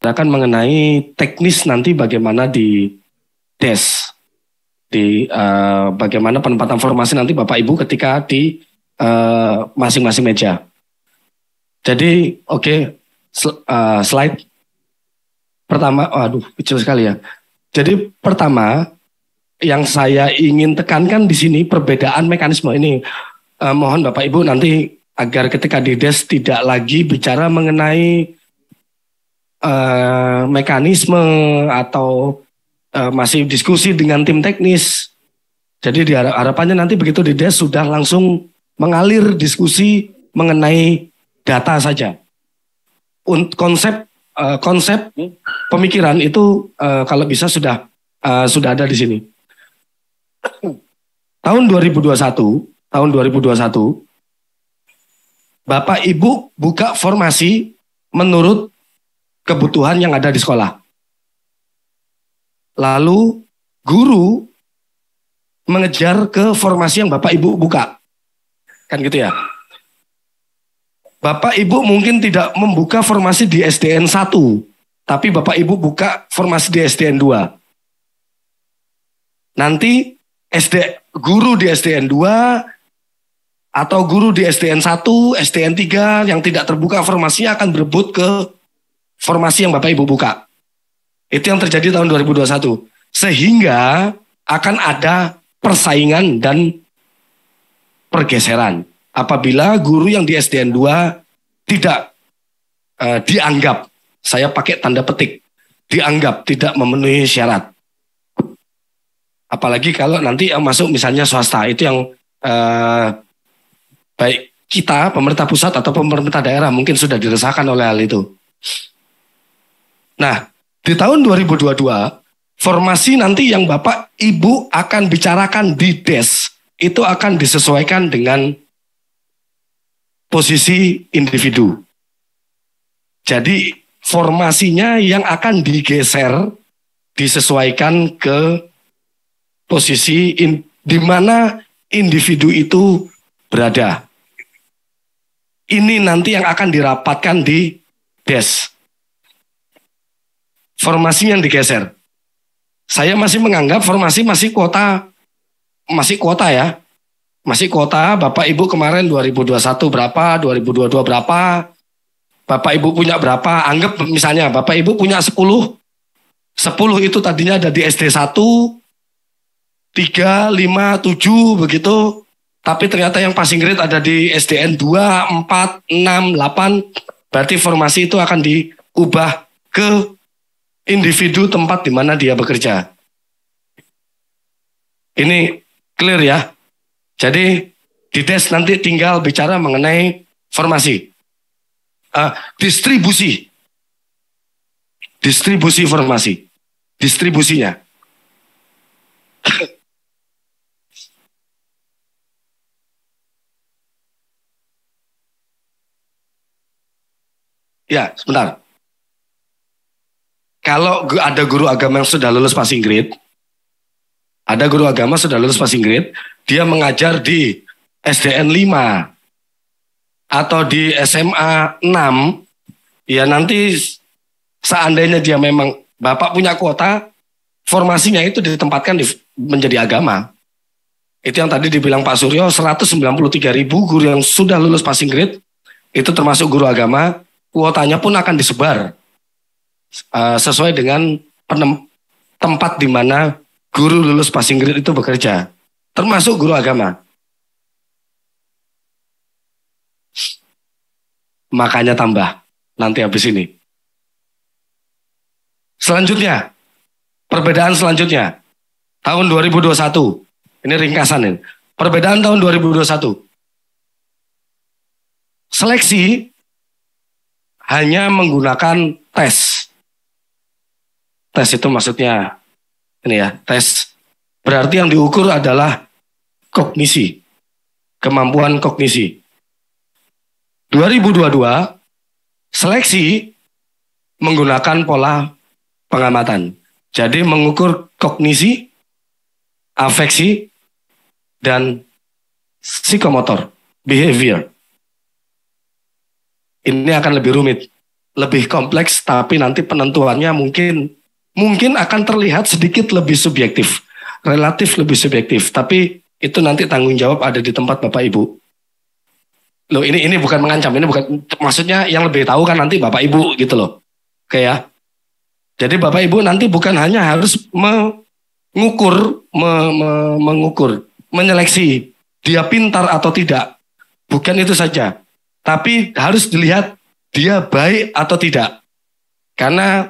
akan mengenai teknis nanti bagaimana di desk, bagaimana penempatan formasi nanti Bapak Ibu ketika di masing-masing meja. Jadi slide pertama, waduh kecil sekali ya. Jadi pertama yang saya ingin tekankan di sini perbedaan mekanisme ini. Mohon Bapak Ibu nanti agar ketika di desk tidak lagi bicara mengenai mekanisme atau masih diskusi dengan tim teknis. Jadi harapannya nanti begitu di desk sudah langsung mengalir diskusi mengenai data saja. Konsep pemikiran itu kalau bisa sudah ada di sini. Tahun 2021 Bapak Ibu buka formasi menurut kebutuhan yang ada di sekolah. Lalu guru mengejar ke formasi yang Bapak Ibu buka. Kan gitu ya. Bapak Ibu mungkin tidak membuka formasi di SDN 1, tapi Bapak Ibu buka formasi di SDN 2. Nanti guru di SDN 2 atau guru di SDN 1, SDN 3 yang tidak terbuka formasinya akan berebut ke formasi yang Bapak Ibu buka. Itu yang terjadi tahun 2021. Sehingga akan ada persaingan dan pergeseran. Apabila guru yang di SDN 2 tidak dianggap, saya pakai tanda petik, dianggap tidak memenuhi syarat. Apalagi kalau nanti yang masuk misalnya swasta, itu yang baik kita, pemerintah pusat atau pemerintah daerah mungkin sudah diresahkan oleh hal itu. Nah, di tahun 2022, formasi nanti yang Bapak Ibu akan bicarakan di desk, itu akan disesuaikan dengan posisi individu. Jadi formasinya yang akan digeser disesuaikan ke posisi di mana individu itu berada. Ini nanti yang akan dirapatkan di desk. Formasi yang digeser. Saya masih menganggap formasi masih kuota ya. Masih kuota, Bapak Ibu kemarin 2021 berapa, 2022 berapa, Bapak Ibu punya berapa, anggap misalnya Bapak Ibu punya 10 itu tadinya ada di SD 1, 3, 5, 7 begitu, tapi ternyata yang passing grade ada di SDN 2, 4, 6, 8, berarti formasi itu akan diubah ke individu tempat di mana dia bekerja. Ini clear ya? Jadi di desk nanti tinggal bicara mengenai formasi. Distribusi formasi. Distribusinya. Ya, sebentar. Kalau ada guru agama yang sudah lulus passing grade, dia mengajar di SDN 5 atau di SMA 6, ya nanti seandainya dia memang Bapak punya kuota, formasinya itu ditempatkan menjadi agama. Itu yang tadi dibilang Pak Suryo, 193.000 guru yang sudah lulus passing grade, itu termasuk guru agama, kuotanya pun akan disebar sesuai dengan tempat di mana guru lulus passing grade itu bekerja, termasuk guru agama. Makanya tambah nanti habis ini. Selanjutnya, perbedaan selanjutnya, tahun 2021, ini ringkasan ini. Perbedaan tahun 2021. Seleksi hanya menggunakan tes. Tes itu maksudnya ini ya, tes. Berarti yang diukur adalah kognisi, kemampuan kognisi. 2022 seleksi menggunakan pola pengamatan. Jadi mengukur kognisi, afeksi, dan psikomotor, behavior. Ini akan lebih rumit. lebih kompleks, tapi nanti penentuannya mungkin akan terlihat sedikit lebih subjektif, relatif lebih subjektif, tapi itu nanti tanggung jawab ada di tempat Bapak Ibu. Loh, ini bukan mengancam, ini bukan, maksudnya yang lebih tahu kan nanti Bapak Ibu gitu loh. Oke ya. Jadi Bapak Ibu nanti bukan hanya harus mengukur, menyeleksi dia pintar atau tidak. Bukan itu saja. Tapi harus dilihat dia baik atau tidak. Karena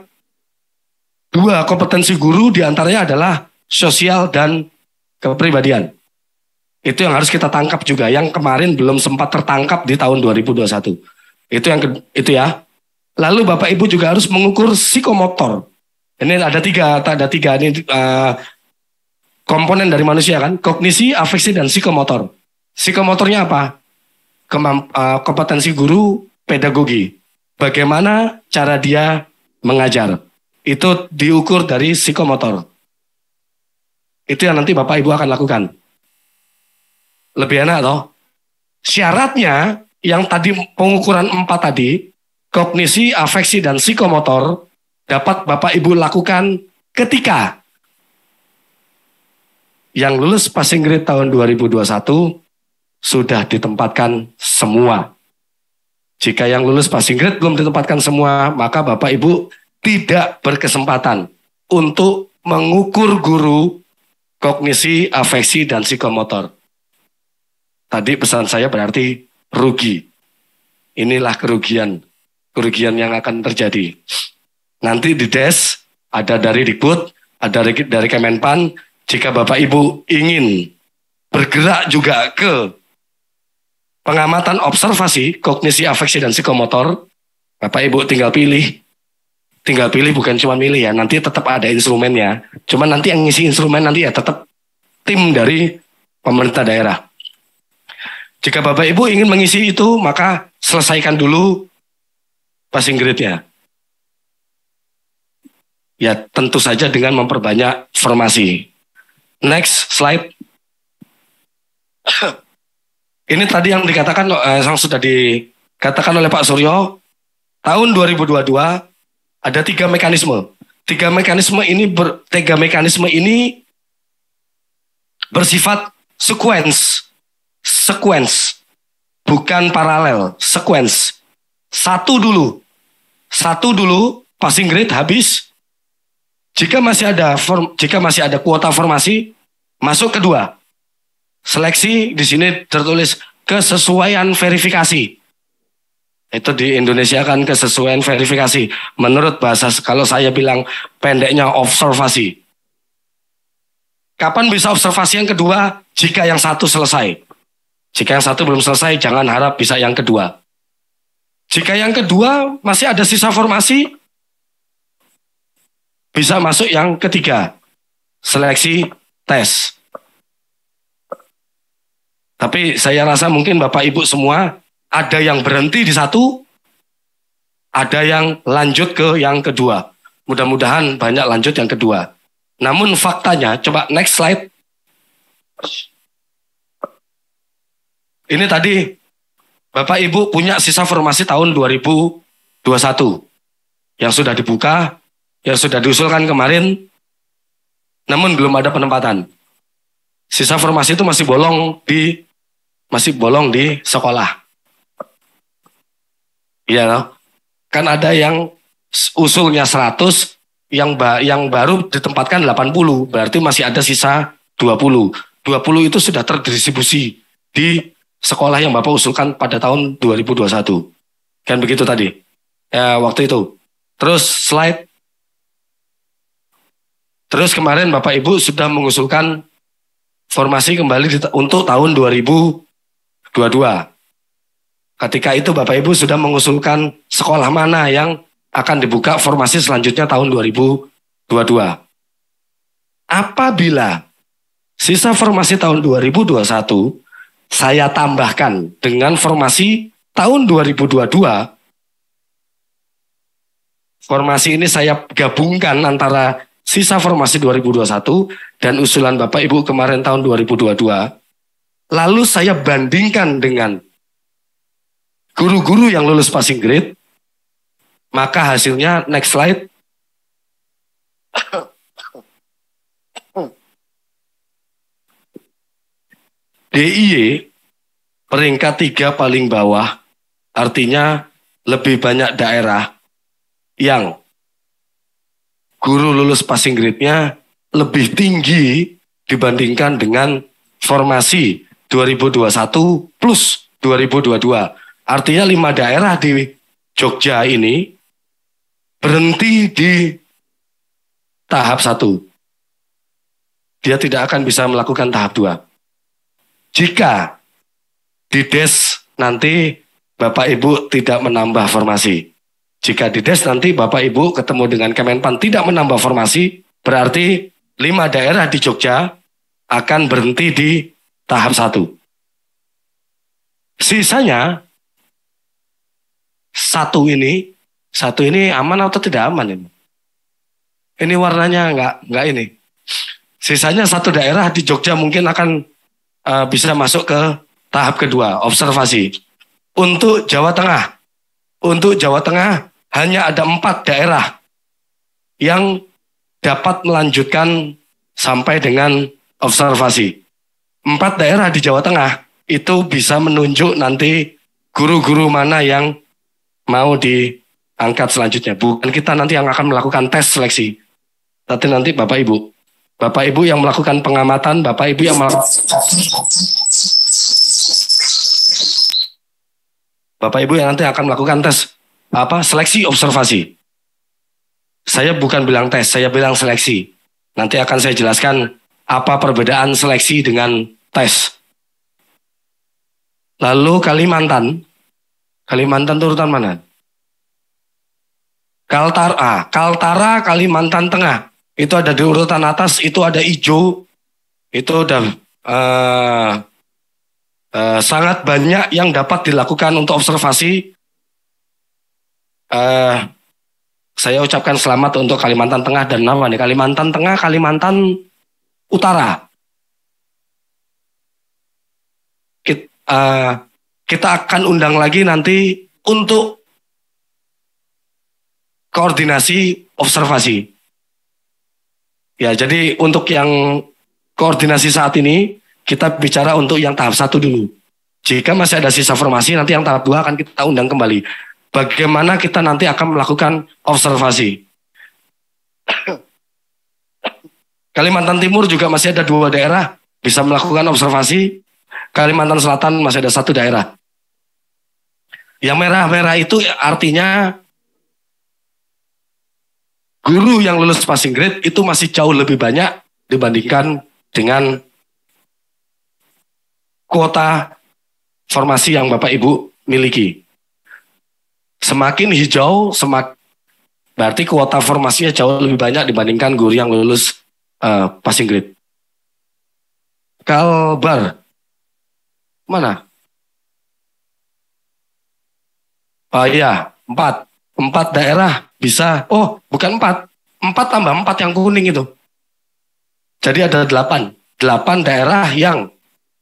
dua kompetensi guru diantaranya adalah sosial dan kepribadian. Itu yang harus kita tangkap juga. Yang kemarin belum sempat tertangkap di tahun 2021. Itu ya. Lalu Bapak Ibu juga harus mengukur psikomotor. Ini ada tiga ini komponen dari manusia kan. Kognisi, afeksi, dan psikomotor. Psikomotornya apa? Kompetensi guru, pedagogi. Bagaimana cara dia mengajar. Itu diukur dari psikomotor. Itu yang nanti Bapak Ibu akan lakukan. Lebih enak toh? Syaratnya yang tadi pengukuran 4 tadi, kognisi, afeksi, dan psikomotor dapat Bapak Ibu lakukan ketika yang lulus passing grade tahun 2021 sudah ditempatkan semua. Jika yang lulus passing grade belum ditempatkan semua, maka Bapak Ibu tidak berkesempatan untuk mengukur guru kognisi, afeksi, dan psikomotor. Tadi pesan saya berarti rugi. Inilah kerugian yang akan terjadi. Nanti di DES ada dari Dikbud, ada dari Kemenpan. Jika Bapak Ibu ingin bergerak juga ke pengamatan observasi, kognisi, afeksi, dan psikomotor, Bapak Ibu tinggal pilih. Tinggal pilih, bukan cuma milih ya. Nanti tetap ada instrumennya. Cuma nanti yang ngisi instrumen nanti ya tetap tim dari pemerintah daerah. Jika Bapak Ibu ingin mengisi itu, maka selesaikan dulu passing grade-nya. Ya tentu saja dengan memperbanyak formasi. Next slide. Ini tadi yang dikatakan, yang sudah dikatakan oleh Pak Suryo, tahun 2022 ada 3 mekanisme. Tiga mekanisme ini bersifat sequence, bukan paralel, sequence. Satu dulu, passing grade habis. Jika masih ada kuota formasi, masuk kedua. Seleksi di sini tertulis kesesuaian verifikasi. Itu di Indonesia kan kesesuaian verifikasi. Menurut bahasa, kalau saya bilang pendeknya observasi. Kapan bisa observasi yang kedua? Jika yang satu selesai. Jika yang satu belum selesai, jangan harap bisa yang kedua. Jika yang kedua masih ada sisa formasi, bisa masuk yang ketiga. Seleksi tes. Tapi saya rasa mungkin Bapak Ibu semua ada yang berhenti di satu, ada yang lanjut ke yang kedua. Mudah-mudahan banyak lanjut yang kedua. Namun faktanya, coba next slide. Ini tadi Bapak Ibu punya sisa formasi tahun 2021 yang sudah dibuka, yang sudah diusulkan kemarin, namun belum ada penempatan. Sisa formasi itu masih bolong di sekolah. Iya, kan ada yang usulnya 100, yang baru ditempatkan 80, berarti masih ada sisa 20. 20 itu sudah terdistribusi di sekolah yang Bapak usulkan pada tahun 2021. Kan begitu tadi, ya waktu itu. Terus slide. Terus kemarin Bapak Ibu sudah mengusulkan formasi kembali untuk tahun 2022. Ketika itu Bapak Ibu sudah mengusulkan sekolah mana yang akan dibuka formasi selanjutnya tahun 2022. Apabila sisa formasi tahun 2021 saya tambahkan dengan formasi tahun 2022, formasi ini saya gabungkan antara sisa formasi 2021 dan usulan Bapak Ibu kemarin tahun 2022. Lalu saya bandingkan dengan guru-guru yang lulus passing grade, Maka hasilnya next slide. DIY peringkat 3 paling bawah, artinya lebih banyak daerah yang guru lulus passing grade-nya lebih tinggi dibandingkan dengan formasi 2021 plus 2022. Artinya 5 daerah di Jogja ini berhenti di tahap 1. Dia tidak akan bisa melakukan tahap 2. Jika di DES nanti Bapak Ibu tidak menambah formasi. Jika di DES nanti Bapak Ibu ketemu dengan Kemenpan tidak menambah formasi, berarti 5 daerah di Jogja akan berhenti di tahap 1. Sisanya satu ini aman atau tidak aman ini? Ini warnanya enggak ini. Sisanya 1 daerah di Jogja mungkin akan bisa masuk ke tahap kedua, observasi. Untuk Jawa Tengah hanya ada 4 daerah yang dapat melanjutkan sampai dengan observasi. 4 daerah di Jawa Tengah itu bisa menunjuk nanti guru-guru mana yang mau diangkat selanjutnya. Bukan kita nanti yang akan melakukan tes seleksi. Tapi nanti Bapak Ibu yang melakukan pengamatan, Bapak Ibu yang nanti akan melakukan tes seleksi observasi. Saya bukan bilang tes, saya bilang seleksi. Nanti akan saya jelaskan apa perbedaan seleksi dengan tes. Lalu Kalimantan itu urutan mana? Kaltara Kalimantan Tengah. Itu ada di urutan atas, itu ada hijau. Itu udah sangat banyak yang dapat dilakukan untuk observasi. Saya ucapkan selamat untuk Kalimantan Tengah dan apa nih? Kalimantan Tengah, Kalimantan Utara. Kita akan undang lagi nanti untuk koordinasi observasi. Ya, jadi untuk yang koordinasi saat ini, kita bicara untuk yang tahap 1 dulu. Jika masih ada sisa formasi, nanti yang tahap 2 akan kita undang kembali. Bagaimana kita nanti akan melakukan observasi. Kalimantan Timur juga masih ada 2 daerah bisa melakukan observasi. Kalimantan Selatan masih ada 1 daerah. Yang merah-merah itu artinya guru yang lulus passing grade itu masih jauh lebih banyak dibandingkan dengan kuota formasi yang Bapak Ibu miliki. Semakin hijau, berarti kuota formasinya jauh lebih banyak dibandingkan guru yang lulus passing grade. Kalbar, mana? Oh iya, 4 daerah bisa. Oh, bukan 4 tambah 4 yang kuning itu. Jadi ada 8 daerah yang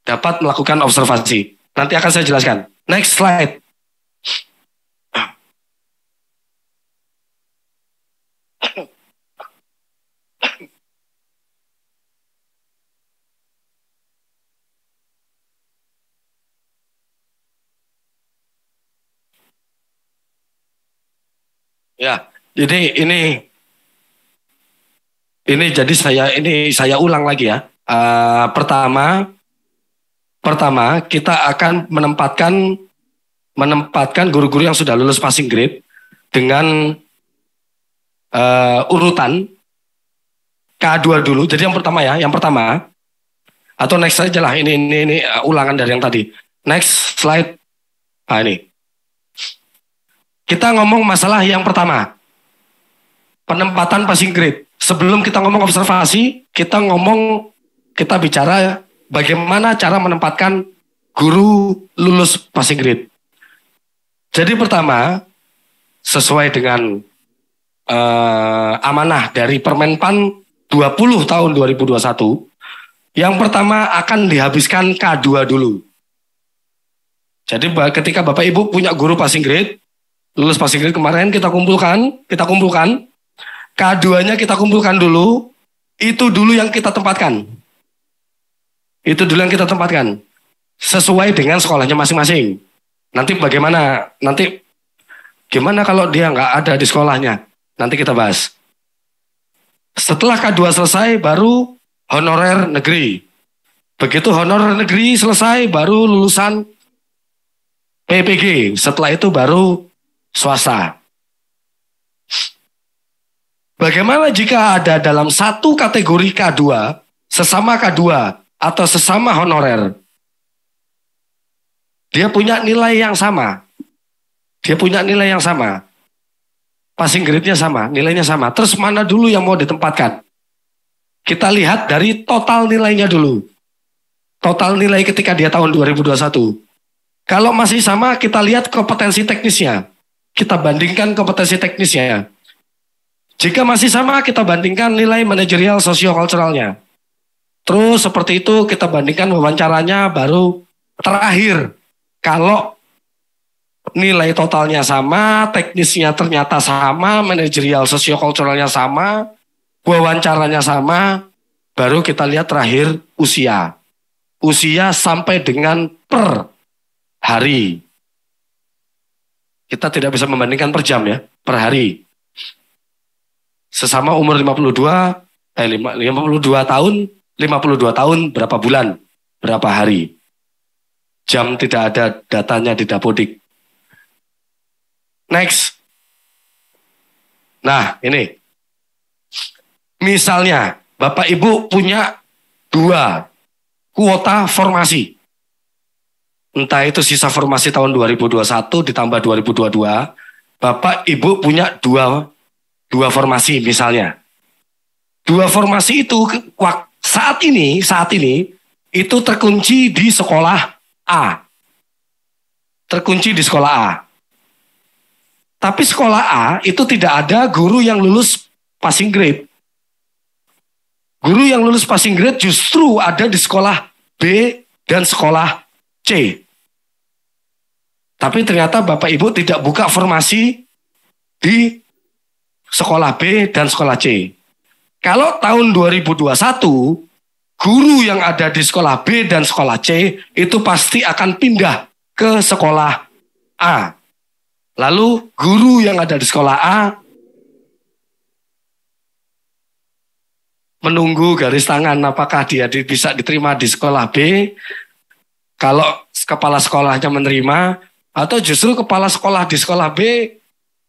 dapat melakukan observasi. Nanti akan saya jelaskan. Next slide. Ya, jadi ini jadi saya ulang lagi ya. Pertama kita akan menempatkan guru-guru yang sudah lulus passing grade dengan urutan K2 dulu. Jadi yang pertama atau next saja lah. Ini ulangan dari yang tadi. Next slide. Nah ini. Kita ngomong masalah yang pertama. Penempatan passing grade. Sebelum kita ngomong observasi, kita bicara bagaimana cara menempatkan guru lulus passing grade. Jadi pertama, sesuai dengan amanah dari Permenpan 20 tahun 2021, yang pertama akan dihabiskan K2 dulu. Jadi ketika Bapak Ibu punya guru passing grade, Lulus passing grade kemarin kita kumpulkan. K2-nya kita kumpulkan dulu. Itu dulu yang kita tempatkan. Sesuai dengan sekolahnya masing-masing. Nanti bagaimana? Nanti gimana kalau dia nggak ada di sekolahnya? Nanti kita bahas. Setelah K2 selesai, baru honorer negeri. Begitu honorer negeri selesai, baru lulusan PPG. Setelah itu baru swasta. Bagaimana jika ada dalam satu kategori K2, sesama K2 atau sesama honorer, dia punya nilai yang sama. Passing grade-nya sama, nilainya sama. Terus mana dulu yang mau ditempatkan? Kita lihat dari total nilainya dulu. Total nilai ketika dia tahun 2021. Kalau masih sama, kita lihat kompetensi teknisnya. Kita bandingkan kompetensi teknisnya. Jika masih sama, kita bandingkan nilai manajerial sosiokulturalnya. Terus seperti itu kita bandingkan wawancaranya, baru terakhir. Kalau nilai totalnya sama, teknisnya ternyata sama, manajerial sosiokulturalnya sama, wawancaranya sama, baru kita lihat terakhir usia. Usia sampai dengan per hari. Kita tidak bisa membandingkan per jam ya, per hari. Sesama umur 52 tahun, 52 tahun berapa bulan, berapa hari. Jam tidak ada datanya di Dapodik. Next. Nah, ini. Misalnya, Bapak Ibu punya 2 kuota formasi. Entah itu sisa formasi tahun 2021 ditambah 2022. Bapak Ibu punya 2 formasi misalnya. 2 formasi itu saat ini itu terkunci di sekolah A. Tapi sekolah A itu tidak ada guru yang lulus passing grade. Guru yang lulus passing grade justru ada di sekolah B dan sekolah C. Tapi ternyata Bapak Ibu tidak buka formasi di sekolah B dan sekolah C. Kalau tahun 2021, guru yang ada di sekolah B dan sekolah C itu pasti akan pindah ke sekolah A. Lalu guru yang ada di sekolah A menunggu garis tangan apakah dia bisa diterima di sekolah B. Kalau kepala sekolahnya menerima, atau justru kepala sekolah di sekolah B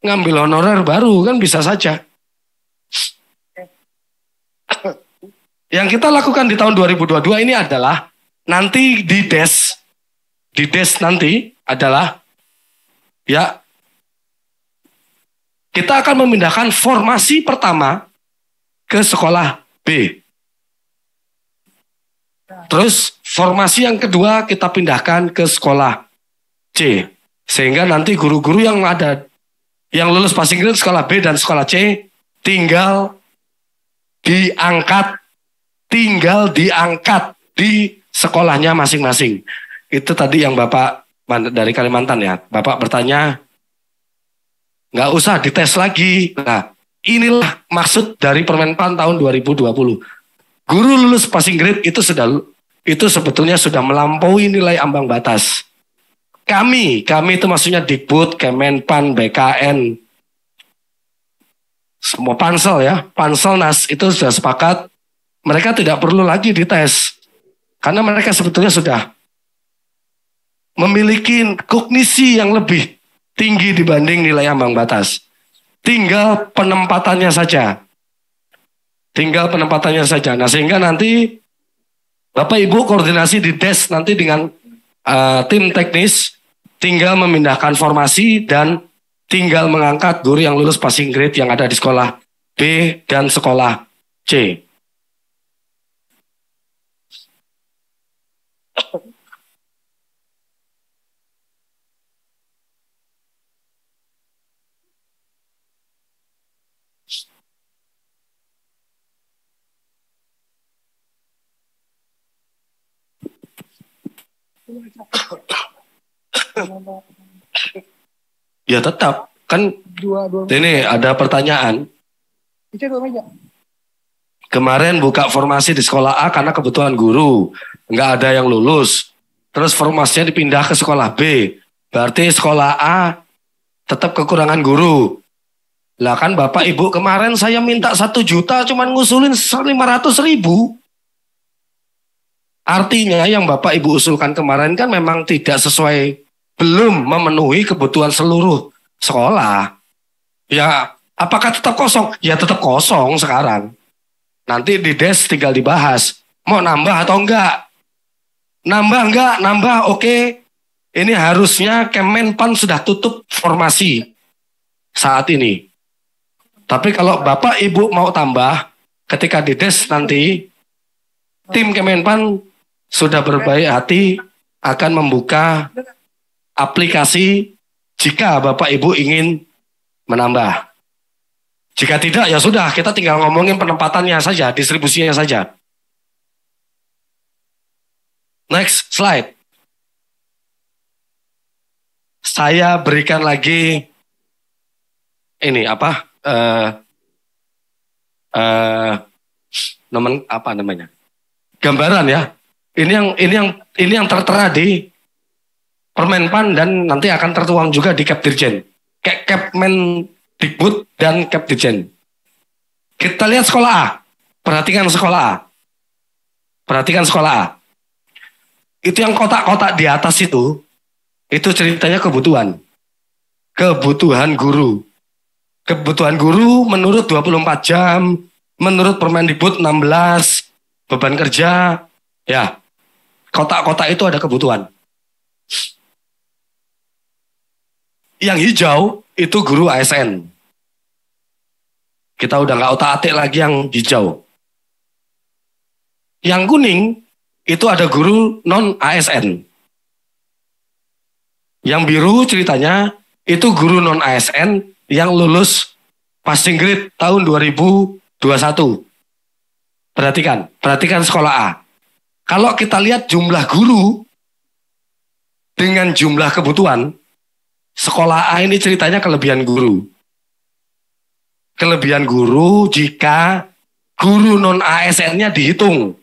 ngambil honorer baru, kan bisa saja. Yang kita lakukan di tahun 2022 ini adalah nanti di des nanti adalah ya kita akan memindahkan formasi pertama ke sekolah B. Terus formasi yang kedua kita pindahkan ke sekolah C. Sehingga nanti guru-guru yang ada yang lulus passing grade sekolah B dan sekolah C tinggal diangkat di sekolahnya masing-masing. Itu tadi yang Bapak dari Kalimantan ya. Bapak bertanya, nggak usah dites lagi. Nah, inilah maksud dari Permenpan tahun 2020. Guru lulus passing grade itu sebetulnya sudah melampaui nilai ambang batas. Kami itu maksudnya Dikbud, Kemenpan, BKN, semua pansel ya, Panselnas itu sudah sepakat mereka tidak perlu lagi dites. Karena mereka sebetulnya sudah memiliki kognisi yang lebih tinggi dibanding nilai ambang batas. Tinggal penempatannya saja. Nah, sehingga nanti Bapak Ibu koordinasi di des nanti dengan tim teknis, tinggal memindahkan formasi dan tinggal mengangkat guru yang lulus passing grade yang ada di sekolah B dan sekolah C. Ya tetap Kan ini ada pertanyaan. Kemarin buka formasi di sekolah A karena kebutuhan guru. Nggak ada yang lulus. Terus formasinya dipindah ke sekolah B. Berarti sekolah A tetap kekurangan guru. Lah kan Bapak Ibu kemarin saya minta 1 juta cuman ngusulin 500.000. Artinya yang Bapak Ibu usulkan kemarin kan memang tidak sesuai, belum memenuhi kebutuhan seluruh sekolah. Ya apakah tetap kosong? Ya tetap kosong sekarang. Nanti di DES tinggal dibahas. Mau nambah atau enggak? Nambah enggak? Nambah oke. Ini harusnya Kemenpan sudah tutup formasi saat ini. Tapi kalau Bapak Ibu mau tambah, ketika di DES nanti, tim Kemenpan sudah berbaik hati akan membuka aplikasi jika Bapak Ibu ingin menambah. Jika tidak, ya sudah, kita tinggal ngomongin penempatannya saja, distribusinya saja. Next slide. Saya berikan lagi ini apa? Apa namanya? Gambaran ya. Ini yang tertera di Permenpan dan nanti akan tertuang juga di Kepdirjen. Kepmendikbud dan Kepdirjen. Kita lihat sekolah A. Perhatikan sekolah A. Perhatikan sekolah A. Itu yang kotak-kotak di atas itu ceritanya kebutuhan. Kebutuhan guru. Kebutuhan guru menurut 24 jam, menurut Permendikbud 16, beban kerja, ya. Kotak-kotak itu ada kebutuhan. Yang hijau itu guru ASN. Kita udah nggak otak-atik lagi yang hijau. Yang kuning itu ada guru non-ASN. Yang biru ceritanya itu guru non-ASN yang lulus passing grade tahun 2021. Perhatikan sekolah A. Kalau kita lihat jumlah guru dengan jumlah kebutuhan, sekolah A ini ceritanya kelebihan guru. Kelebihan guru jika guru non-ASN-nya dihitung.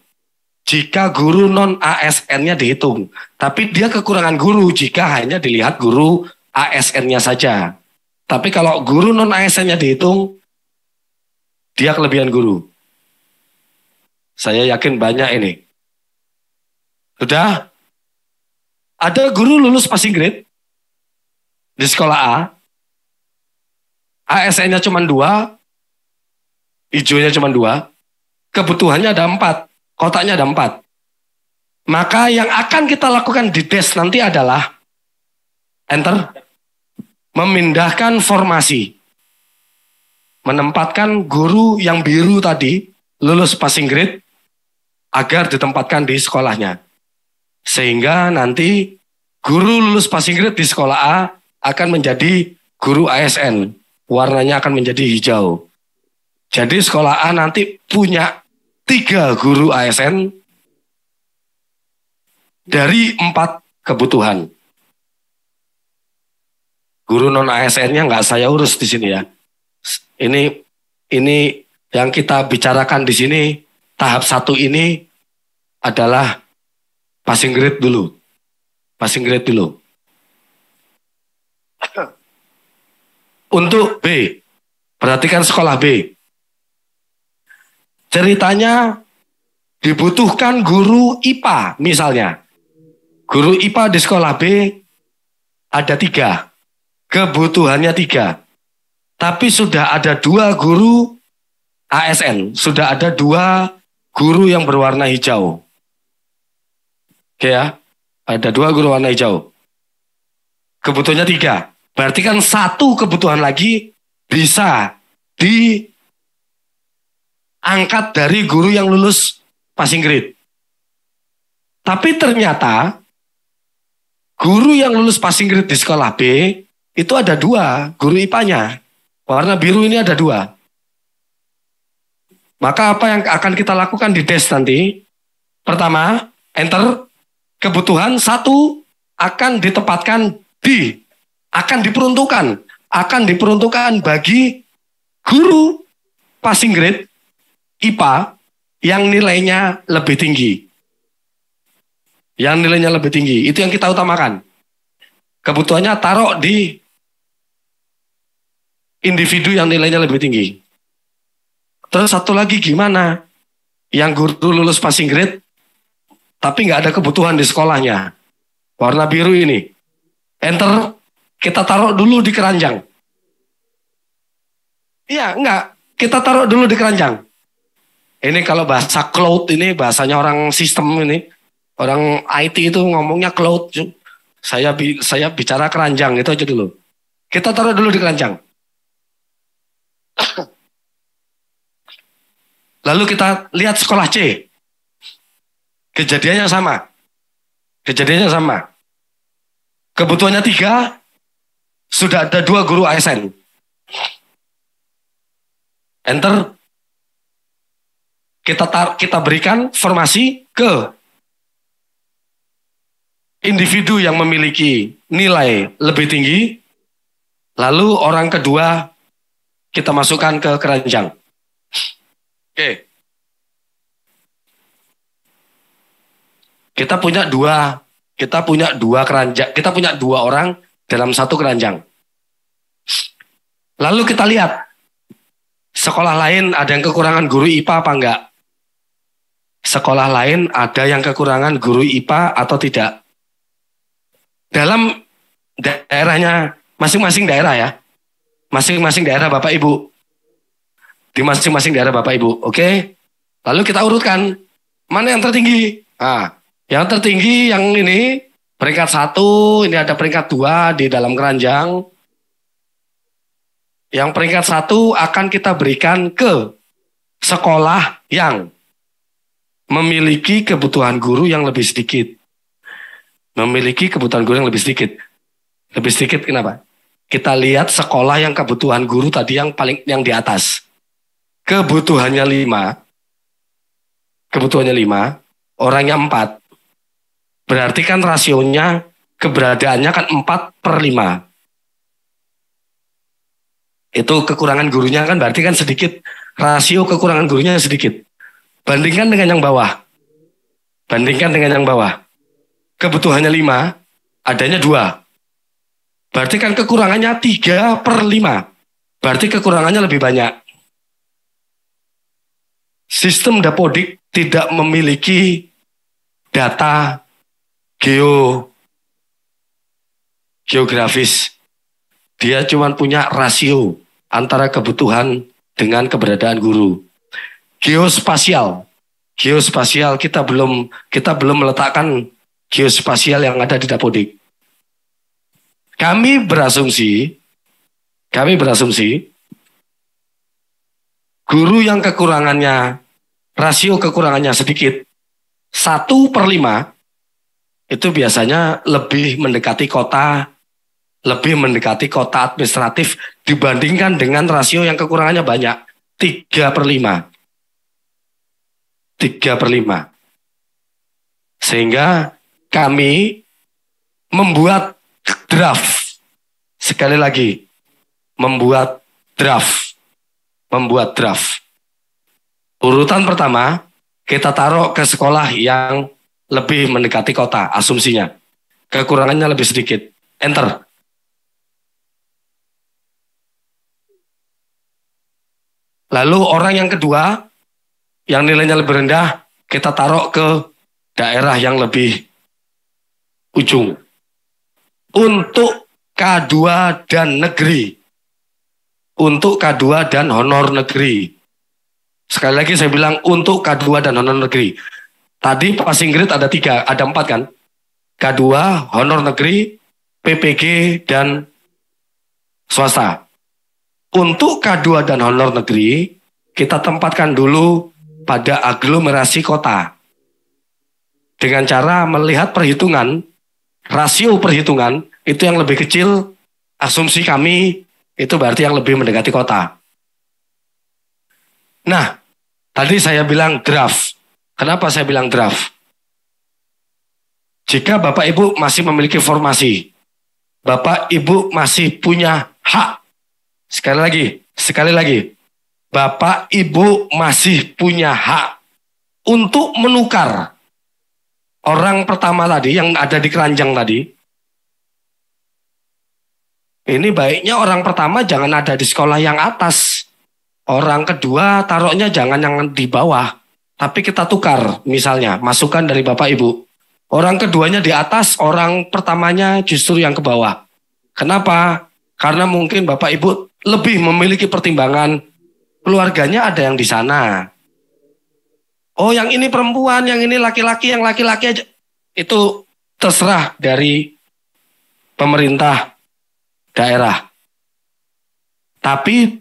Jika guru non-ASN-nya dihitung. Tapi dia kekurangan guru jika hanya dilihat guru ASN-nya saja. Tapi kalau guru non-ASN-nya dihitung, dia kelebihan guru. Saya yakin banyak ini. Sudah? Ada guru lulus passing grade di sekolah A. ASN-nya cuma 2. Hijaunya cuma 2. Kebutuhannya ada 4. Kotaknya ada 4. Maka yang akan kita lakukan di DES nanti adalah enter. Memindahkan formasi. Menempatkan guru yang biru tadi lulus passing grade agar ditempatkan di sekolahnya. Sehingga nanti guru lulus passing grade di sekolah A akan menjadi guru ASN. Warnanya akan menjadi hijau. Jadi sekolah A nanti punya 3 guru ASN dari 4 kebutuhan. Guru non ASN-nya nggak saya urus di sini ya. Ini yang kita bicarakan di sini tahap 1 ini adalah passing grade dulu. Passing grade dulu. Untuk B, perhatikan sekolah B. Ceritanya dibutuhkan guru IPA misalnya. Guru IPA di sekolah B ada 3. Kebutuhannya 3. Tapi sudah ada 2 guru ASN. Sudah ada 2 guru yang berwarna hijau. Oke ya. Ada 2 guru warna hijau. Kebutuhannya 3. Berarti kan 1 kebutuhan lagi bisa diangkat dari guru yang lulus passing grade. Tapi ternyata guru yang lulus passing grade di sekolah B itu ada 2 guru IPA-nya. Warna biru ini ada 2. Maka apa yang akan kita lakukan di DES nanti? Pertama, enter. Kebutuhan 1 akan ditempatkan akan diperuntukkan akan diperuntukkan bagi guru passing grade IPA yang nilainya lebih tinggi. Yang nilainya lebih tinggi, itu yang kita utamakan. Kebutuhannya taruh di individu yang nilainya lebih tinggi. Terus satu lagi gimana? Yang guru lulus passing grade, tapi nggak ada kebutuhan di sekolahnya. Warna biru ini. Enter, kita taruh dulu di keranjang. Iya, enggak. Kita taruh dulu di keranjang. Ini kalau bahasa cloud ini, bahasanya orang sistem ini. Orang IT itu ngomongnya cloud. Saya bicara keranjang, itu aja dulu. Kita taruh dulu di keranjang. Lalu kita lihat sekolah C. Kejadiannya sama. Kebutuhannya 3, sudah ada 2 guru ASN. Enter. Kita berikan formasi ke individu yang memiliki nilai lebih tinggi. Lalu orang kedua kita masukkan ke keranjang. Oke. Kita punya dua keranjang, kita punya 2 orang dalam satu keranjang. Lalu kita lihat sekolah lain ada yang kekurangan guru IPA apa enggak? Sekolah lain ada yang kekurangan guru IPA atau tidak? Dalam daerahnya masing-masing daerah ya. Masing-masing daerah Bapak Ibu. Di masing-masing daerah Bapak Ibu. Oke. Lalu kita urutkan. Mana yang tertinggi? Nah, yang tertinggi yang ini peringkat 1, ini ada peringkat 2 di dalam keranjang. Yang peringkat 1 akan kita berikan ke sekolah yang memiliki kebutuhan guru yang lebih sedikit. Memiliki kebutuhan guru yang lebih sedikit. Lebih sedikit kenapa? Kita lihat sekolah yang kebutuhan guru tadi yang di atas. Kebutuhannya 5. Kebutuhannya 5, orangnya 4. Berarti kan rasionya, keberadaannya kan 4/5. Itu kekurangan gurunya kan berarti kan sedikit. Rasio kekurangan gurunya sedikit. Bandingkan dengan yang bawah. Kebutuhannya 5, adanya 2. Berarti kan kekurangannya 3/5. Berarti kekurangannya lebih banyak. Sistem Dapodik tidak memiliki data geografis. Dia cuma punya rasio antara kebutuhan dengan keberadaan guru. Geospasial kita belum meletakkan geospasial yang ada di Dapodik. Kami berasumsi guru yang rasio kekurangannya sedikit 1/5 itu biasanya lebih mendekati kota administratif dibandingkan dengan rasio yang kekurangannya banyak 3/5. Sehingga kami membuat draft. Sekali lagi, membuat draft. Urutan pertama, kita taruh ke sekolah yang lebih mendekati kota, asumsinya. Kekurangannya lebih sedikit. Enter. Lalu orang yang kedua, yang nilainya lebih rendah, kita taruh ke daerah yang lebih ujung. Untuk K2 dan negeri. Untuk K2 dan honor negeri. Sekali lagi saya bilang untuk K2 dan honor negeri. Tadi passing grade ada 3, ada 4 kan? K2, honor negeri, PPG, dan swasta. Untuk K2 dan honor negeri, kita tempatkan dulu pada aglomerasi kota. Dengan cara melihat perhitungan, rasio perhitungan, itu yang lebih kecil, asumsi kami, itu berarti yang lebih mendekati kota. Nah, tadi saya bilang draft. Kenapa saya bilang draft? Jika Bapak Ibu masih memiliki formasi, Bapak Ibu masih punya hak. Sekali lagi. Bapak Ibu masih punya hak untuk menukar orang pertama tadi yang ada di keranjang tadi. Ini baiknya orang pertama jangan ada di sekolah yang atas. Orang kedua taruhnya jangan yang di bawah. Tapi kita tukar misalnya masukan dari Bapak Ibu. Orang keduanya di atas, orang pertamanya justru yang ke bawah. Kenapa? Karena mungkin Bapak Ibu lebih memiliki pertimbangan. Keluarganya ada yang di sana. Oh, yang ini perempuan, yang ini laki-laki, yang laki-laki aja. Itu terserah dari pemerintah daerah. Tapi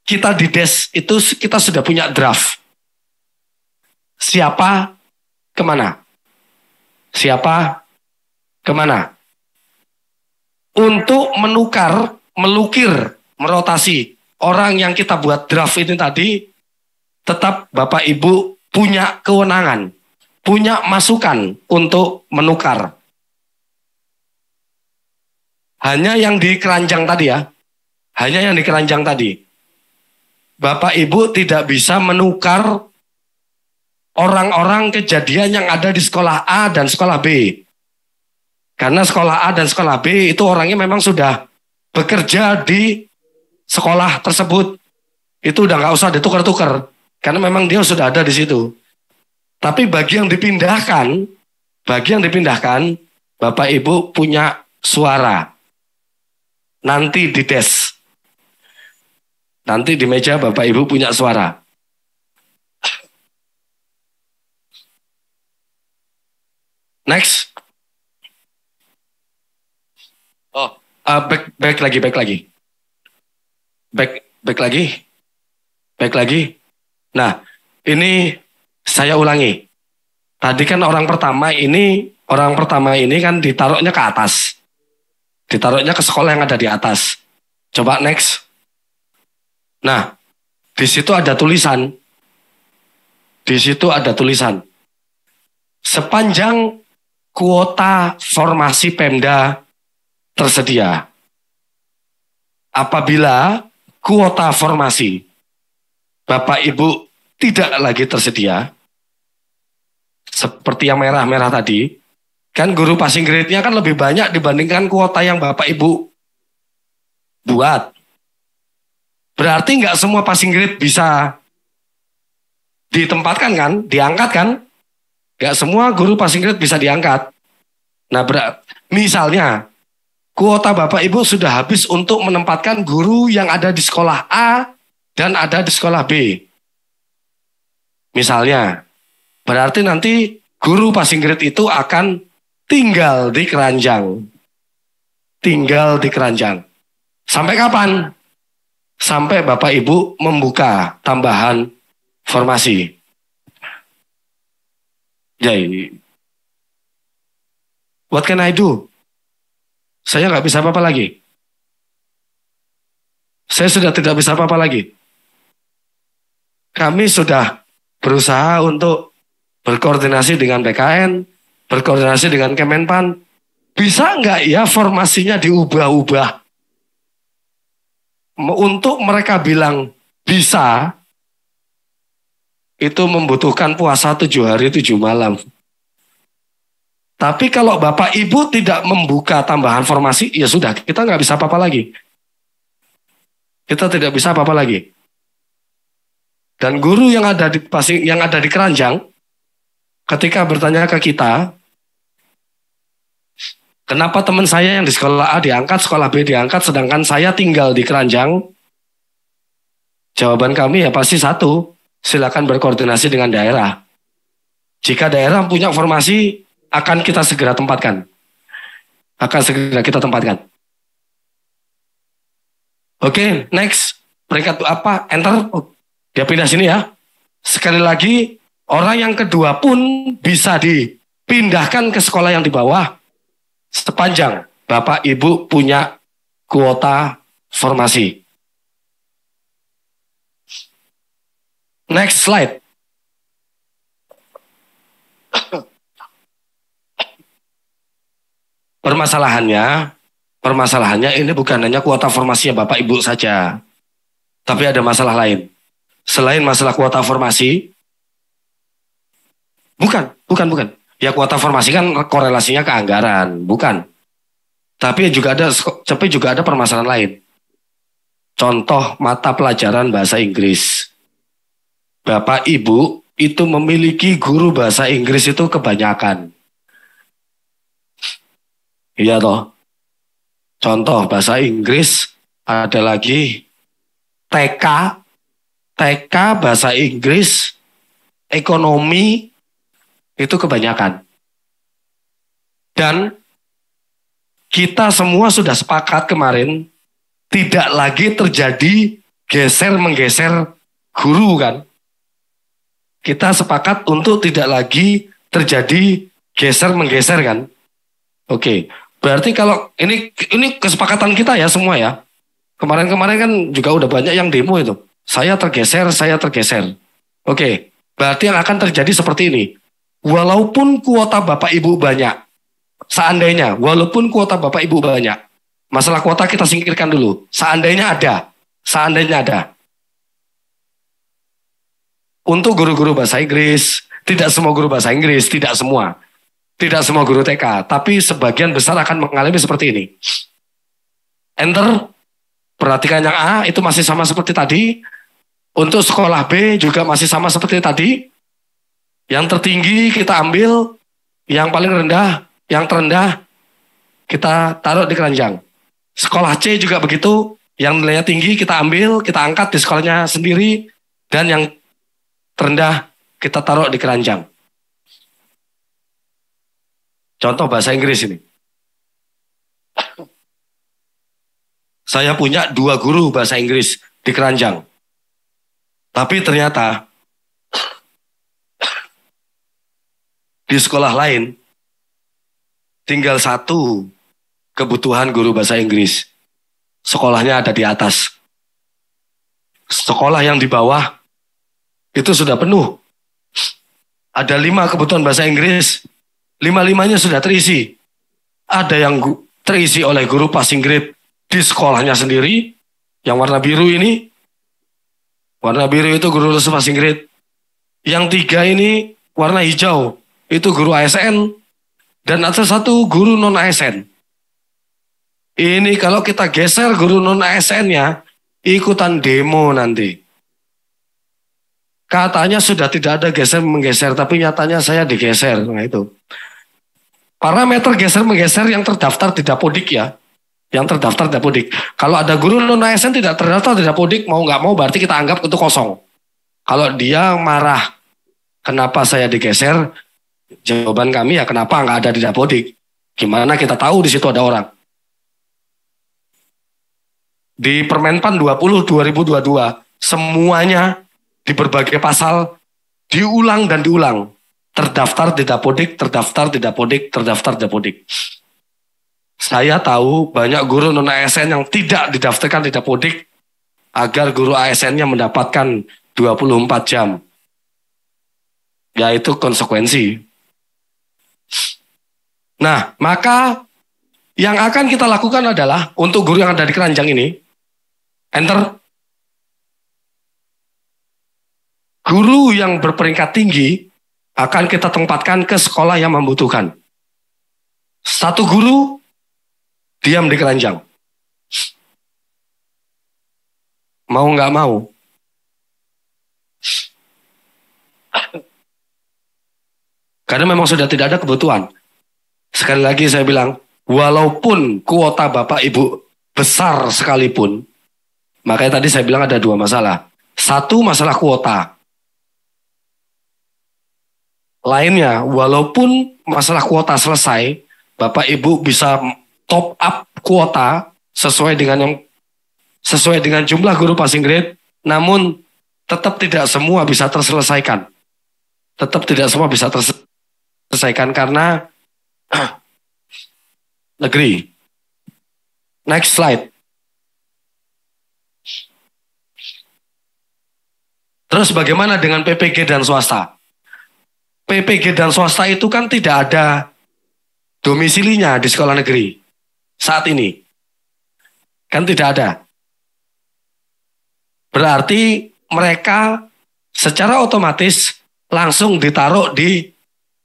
kita di DES itu kita sudah punya draft. Siapa kemana? Siapa kemana? Untuk menukar, melukir, merotasi orang yang kita buat draft ini tadi, tetap Bapak Ibu punya kewenangan, punya masukan untuk menukar. Hanya yang di keranjang tadi ya, hanya yang di keranjang tadi. Bapak Ibu tidak bisa menukar orang-orang kejadian yang ada di sekolah A dan sekolah B. Karena sekolah A dan sekolah B itu orangnya memang sudah bekerja di sekolah tersebut. Itu udah nggak usah ditukar-tukar. Karena memang dia sudah ada di situ. Tapi bagi yang dipindahkan, Bapak Ibu punya suara. Nanti di desk. Nanti di meja Bapak Ibu punya suara. Next. Oh, back lagi. Back lagi. Nah, ini saya ulangi. Tadi kan orang pertama ini kan ditaruhnya ke atas. Ditaruhnya ke sekolah yang ada di atas. Coba next. Nah, di situ ada tulisan. Sepanjang kuota formasi Pemda tersedia. Apabila kuota formasi Bapak Ibu tidak lagi tersedia, seperti yang merah-merah tadi, kan guru passing grade-nya kan lebih banyak dibandingkan kuota yang Bapak Ibu buat. Berarti nggak semua passing grade bisa ditempatkan kan, diangkat kan? Nggak semua guru passing grade bisa diangkat. Nah, misalnya kuota Bapak Ibu sudah habis untuk menempatkan guru yang ada di sekolah A dan ada di sekolah B. Misalnya, berarti nanti guru passing grade itu akan tinggal di keranjang. Sampai kapan? Sampai Bapak Ibu membuka tambahan formasi. Jadi, what can I do? Saya nggak bisa apa-apa lagi. Saya sudah tidak bisa apa-apa lagi. Kami sudah berusaha untuk berkoordinasi dengan BKN, berkoordinasi dengan Kemenpan. Bisa nggak ya formasinya diubah-ubah? Untuk mereka bilang bisa, itu membutuhkan puasa 7 hari 7 malam. Tapi kalau Bapak Ibu tidak membuka tambahan formasi, ya sudah, kita nggak bisa apa-apa lagi. Kita tidak bisa apa-apa lagi. Dan guru yang ada di keranjang, ketika bertanya ke kita, kenapa teman saya yang di sekolah A diangkat, sekolah B diangkat, sedangkan saya tinggal di keranjang? Jawaban kami ya pasti satu, silakan berkoordinasi dengan daerah. Jika daerah punya formasi, akan kita segera tempatkan. Oke, next. Peringkat apa? Enter. Oh, dia pindah sini ya. Sekali lagi, orang yang kedua pun bisa dipindahkan ke sekolah yang di bawah. Sepanjang Bapak Ibu punya kuota formasi. Next slide. Permasalahannya Permasalahannya ini bukan hanya kuota formasinya Bapak Ibu saja, tapi ada masalah lain. Selain masalah kuota formasi, bukan. Ya kuota formasi kan korelasinya ke anggaran, bukan. Tapi juga ada permasalahan lain. Contoh mata pelajaran bahasa Inggris. Bapak Ibu itu memiliki guru bahasa Inggris itu kebanyakan. Iya toh. Contoh bahasa Inggris ada lagi TK, bahasa Inggris, ekonomi itu kebanyakan. Dan kita semua sudah sepakat kemarin tidak lagi terjadi geser-menggeser guru kan. Kita sepakat untuk tidak lagi terjadi geser-menggeser kan. Oke, berarti kalau ini kesepakatan kita ya semua ya. Kemarin-kemarin kan juga udah banyak yang demo itu. Saya tergeser. Oke, berarti yang akan terjadi seperti ini. Walaupun kuota Bapak Ibu banyak, seandainya, walaupun kuota Bapak Ibu banyak, masalah kuota kita singkirkan dulu. Seandainya ada. Untuk guru-guru bahasa Inggris, tidak semua guru bahasa Inggris, tidak semua guru TK, tapi sebagian besar akan mengalami seperti ini. Enter, perhatikan yang A, itu masih sama seperti tadi. Untuk sekolah B juga masih sama seperti tadi. Yang tertinggi kita ambil, yang paling rendah, yang terendah kita taruh di keranjang. Sekolah C juga begitu, yang nilainya tinggi kita ambil, kita angkat di sekolahnya sendiri, dan yang terendah kita taruh di keranjang. Contoh bahasa Inggris ini. Saya punya 2 guru bahasa Inggris di keranjang. Tapi ternyata di sekolah lain tinggal 1 kebutuhan guru bahasa Inggris. Sekolahnya ada di atas. Sekolah yang di bawah itu sudah penuh. Ada 5 kebutuhan bahasa Inggris. 5-5-nya sudah terisi. Ada yang terisi oleh guru passing grade di sekolahnya sendiri. Yang warna biru ini. Warna biru itu guru les passing grade. Yang 3 ini warna hijau. Itu guru ASN. Dan ada 1 guru non ASN. Ini kalau kita geser guru non ASN-nya, ikutan demo nanti. Katanya sudah tidak ada geser-menggeser, tapi nyatanya saya digeser. Nah itu. Parameter geser-menggeser yang terdaftar di Dapodik ya. Yang terdaftar di Dapodik. Kalau ada guru non-ASN tidak terdaftar di Dapodik, mau nggak mau berarti kita anggap itu kosong. Kalau dia marah, kenapa saya digeser? Jawaban kami ya kenapa nggak ada di Dapodik. Gimana kita tahu di situ ada orang? Di Permenpan 20 2022, semuanya di berbagai pasal diulang dan diulang. Terdaftar di Dapodik, terdaftar di Dapodik, terdaftar di Dapodik. Saya tahu banyak guru non-ASN yang tidak didaftarkan di Dapodik agar guru ASN-nya mendapatkan 24 jam. Yaitu konsekuensi. Nah, maka yang akan kita lakukan adalah untuk guru yang ada di keranjang ini, enter. Guru yang berperingkat tinggi akan kita tempatkan ke sekolah yang membutuhkan. 1 guru diam di keranjang. Mau nggak mau. Karena memang sudah tidak ada kebutuhan. Sekali lagi saya bilang, walaupun kuota Bapak Ibu besar sekalipun, makanya tadi saya bilang ada 2 masalah. 1 masalah kuota. Lainnya, walaupun masalah kuota selesai, Bapak Ibu bisa top up kuota sesuai dengan jumlah guru passing grade, namun tetap tidak semua bisa terselesaikan. Karena negeri. Next slide. Terus bagaimana dengan PPG dan swasta? PPG dan swasta itu kan tidak ada domisilinya di sekolah negeri saat ini. Kan tidak ada. Berarti mereka secara otomatis langsung ditaruh di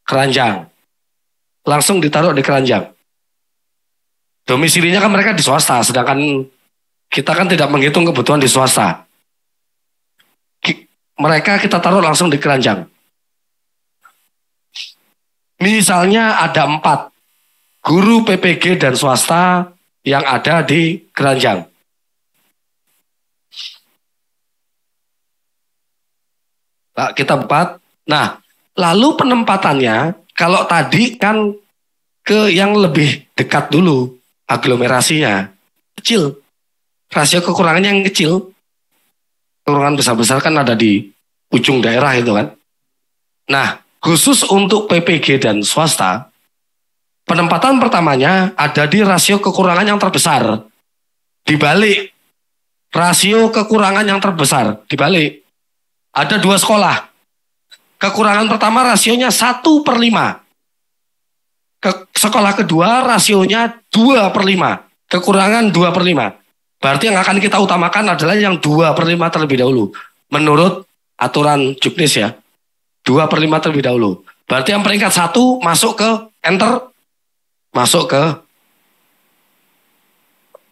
keranjang. Langsung ditaruh di keranjang. Domisilinya kan mereka di swasta, sedangkan kita kan tidak menghitung kebutuhan di swasta. Mereka kita taruh langsung di keranjang. Misalnya ada 4 guru PPG dan swasta yang ada di keranjang. Nah, kita 4. Nah, lalu penempatannya, kalau tadi kan ke yang lebih dekat dulu, aglomerasinya kecil. Rasio kekurangannya yang kecil. Kekurangan besar-besar kan ada di ujung daerah itu kan. Nah, khusus untuk PPG dan swasta, penempatan pertamanya ada di rasio kekurangan yang terbesar. Dibalik, rasio kekurangan yang terbesar. Dibalik, ada 2 sekolah. Kekurangan pertama rasionya 1/5. Sekolah kedua rasionya 2/5. Kekurangan 2/5. Berarti yang akan kita utamakan adalah yang 2/5 terlebih dahulu. Menurut aturan Juknis ya. 2/5 terlebih dahulu. Berarti yang peringkat 1 masuk ke enter. Masuk ke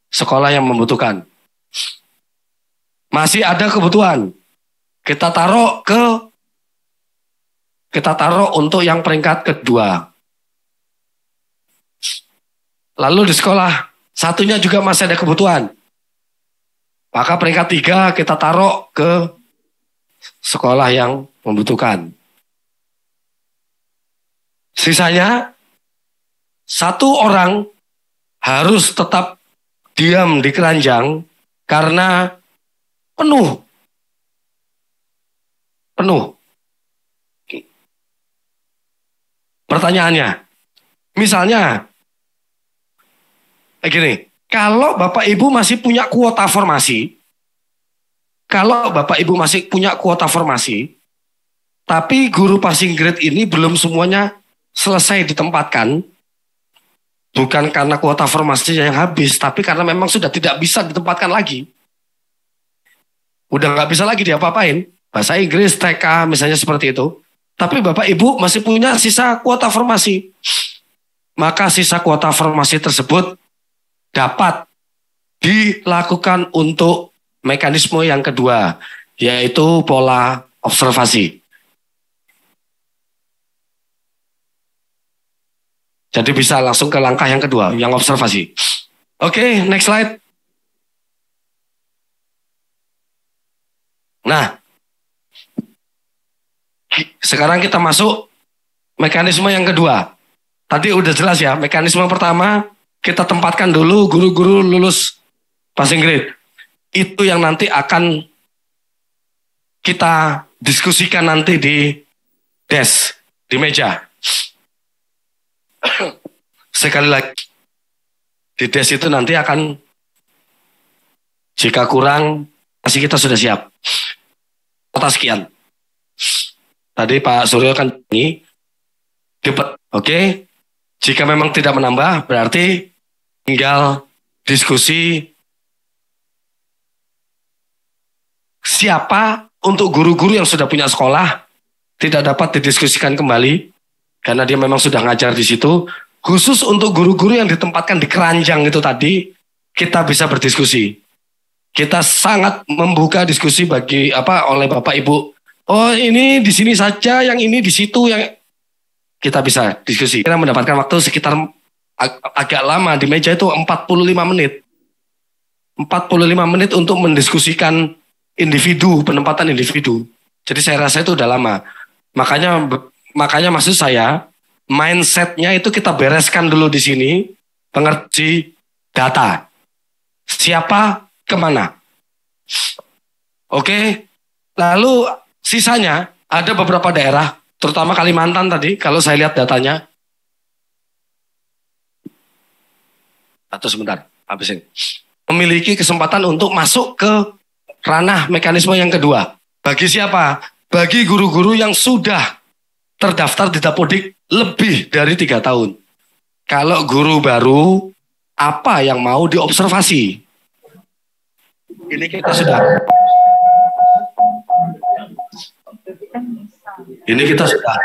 sekolah yang membutuhkan. Masih ada kebutuhan. Kita taruh untuk yang peringkat kedua. Lalu di sekolah satunya juga masih ada kebutuhan. Maka peringkat 3 kita taruh ke sekolah yang membutuhkan. Sisanya 1 orang harus tetap diam di keranjang karena penuh. Pertanyaannya, misalnya, gini, kalau Bapak Ibu masih punya kuota formasi, tapi guru passing grade ini belum semuanya selesai ditempatkan, bukan karena kuota formasinya yang habis, tapi karena memang sudah tidak bisa ditempatkan lagi. Udah nggak bisa lagi diapa-apain. Bahasa Inggris, TK, misalnya seperti itu. Tapi Bapak Ibu masih punya sisa kuota formasi. Maka sisa kuota formasi tersebut dapat dilakukan untuk mekanisme yang kedua, yaitu pola observasi. Jadi bisa langsung ke langkah yang kedua, yang observasi. Oke, next slide. Nah, sekarang kita masuk mekanisme yang kedua. Tadi udah jelas ya, mekanisme pertama kita tempatkan dulu guru-guru lulus passing grade. Itu yang nanti akan kita diskusikan nanti di desk, di meja. Sekali lagi, di desk itu nanti akan, jika kurang, pasti kita sudah siap. Kota sekian. Tadi Pak Suryo kan ini debat, oke? Jika memang tidak menambah, berarti tinggal diskusi siapa untuk guru-guru yang sudah punya sekolah tidak dapat didiskusikan kembali karena dia memang sudah ngajar di situ. Khusus untuk guru-guru yang ditempatkan di keranjang itu tadi, kita bisa berdiskusi. Kita sangat membuka diskusi bagi oleh Bapak Ibu. Oh, ini di sini saja, yang ini di situ, yang kita bisa diskusi. Kita mendapatkan waktu sekitar agak lama di meja itu 45 menit. 45 menit untuk mendiskusikan individu, penempatan individu. Jadi saya rasa itu udah lama. Makanya maksud saya, mindsetnya itu kita bereskan dulu di sini, pengerti data. Siapa kemana. Oke, lalu sisanya ada beberapa daerah, terutama Kalimantan tadi, kalau saya lihat datanya. Atau sebentar, habisin. Memiliki kesempatan untuk masuk ke ranah mekanisme yang kedua. Bagi siapa? Bagi guru-guru yang sudah terdaftar di Dapodik lebih dari 3 tahun. Kalau guru baru, apa yang mau diobservasi? ini kita sudah ini kita sudah